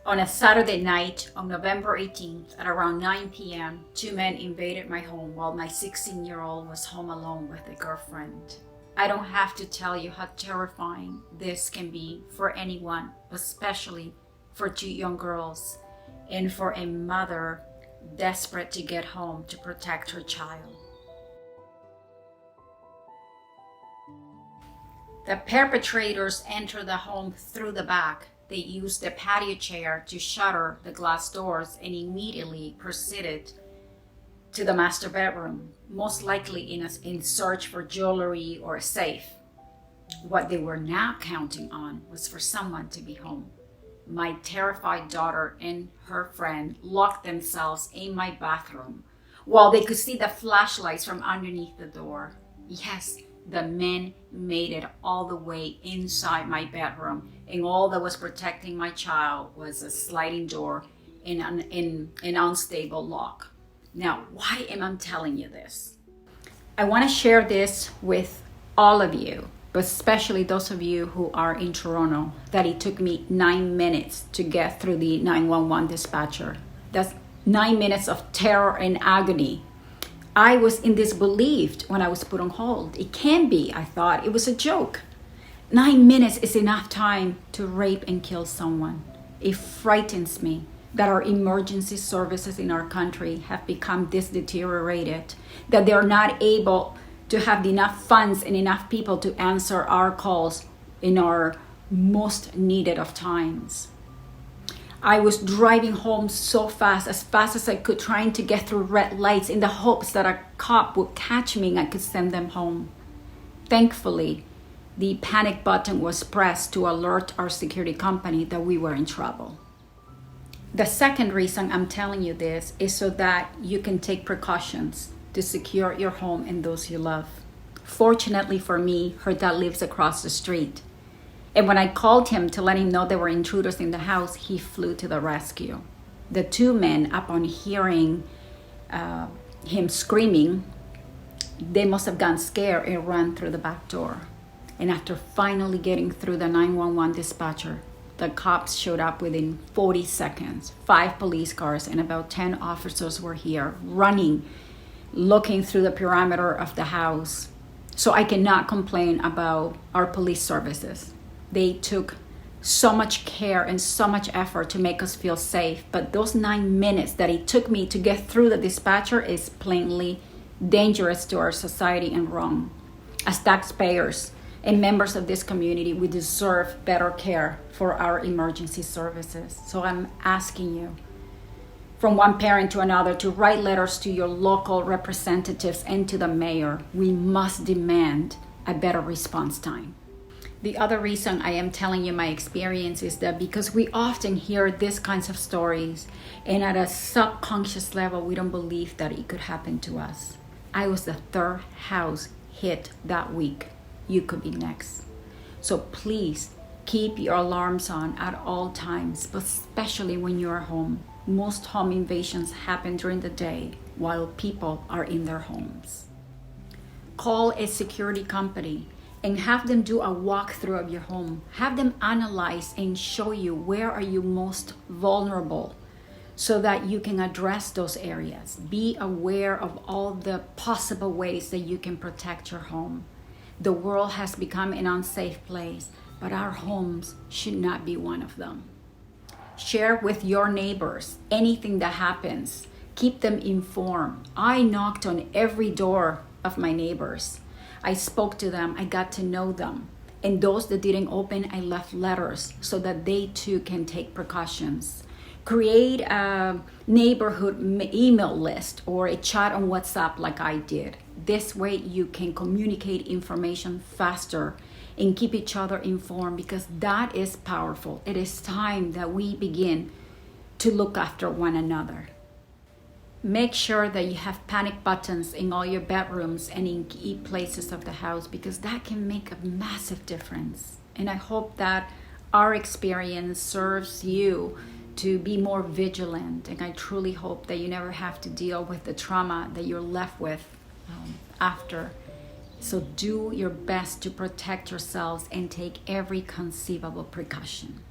On a Saturday night on November 18th at around 9 p.m., two men invaded my home while my 16-year-old was home alone with a girlfriend. I don't have to tell you how terrifying this can be for anyone, especially for two young girls and for a mother desperate to get home to protect her child. The perpetrators entered the home through the back. They used the patio chair to shutter the glass doors and immediately proceeded to the master bedroom, most likely in search for jewelry or a safe. What they were not counting on was for someone to be home. My terrified daughter and her friend locked themselves in my bathroom while they could see the flashlights from underneath the door. Yes, the men made it all the way inside my bedroom, and all that was protecting my child was a sliding door and an unstable lock. Now, why am I telling you this? I want to share this with all of you, but especially those of you who are in Toronto, that it took me 9 minutes to get through the 911 dispatcher. That's 9 minutes of terror and agony. I was in disbelief when I was put on hold. It can't be, I thought. It was a joke. 9 minutes is enough time to rape and kill someone. It frightens me that our emergency services in our country have become this deteriorated, that they're not able to have enough funds and enough people to answer our calls in our most needed of times. I was driving home so fast as I could, trying to get through red lights in the hopes that a cop would catch me and I could send them home. Thankfully, the panic button was pressed to alert our security company that we were in trouble. The second reason I'm telling you this is so that you can take precautions to secure your home and those you love. Fortunately for me, her dad lives across the street. And when I called him to let him know there were intruders in the house, he flew to the rescue. The two men, upon hearing him screaming, they must have gotten scared and ran through the back door. And after finally getting through the 911 dispatcher, the cops showed up within 40 seconds. 5 police cars and about 10 officers were here, running, looking through the perimeter of the house. So I cannot complain about our police services. They took so much care and so much effort to make us feel safe. But those 9 minutes that it took me to get through the dispatcher is plainly dangerous to our society and wrong. As taxpayers and members of this community, we deserve better care for our emergency services. So I'm asking you, from one parent to another, to write letters to your local representatives and to the mayor. We must demand a better response time. The other reason I am telling you my experience is that because we often hear these kinds of stories, and at a subconscious level, we don't believe that it could happen to us. I was the 3rd house hit that week. You could be next. So please keep your alarms on at all times, but especially when you are home. Most home invasions happen during the day while people are in their homes. Call a security company and have them do a walkthrough of your home. Have them analyze and show you where are you most vulnerable so that you can address those areas. Be aware of all the possible ways that you can protect your home. The world has become an unsafe place, but our homes should not be one of them. Share with your neighbors anything that happens. Keep them informed. I knocked on every door of my neighbors. I spoke to them, I got to know them. And those that didn't open, I left letters so that they too can take precautions. Create a neighborhood email list or a chat on WhatsApp like I did. This way you can communicate information faster and keep each other informed, because that is powerful. It is time that we begin to look after one another. Make sure that you have panic buttons in all your bedrooms and in key places of the house, because that can make a massive difference. And I hope that our experience serves you to be more vigilant. And I truly hope that you never have to deal with the trauma that you're left with after. So do your best to protect yourselves and take every conceivable precaution.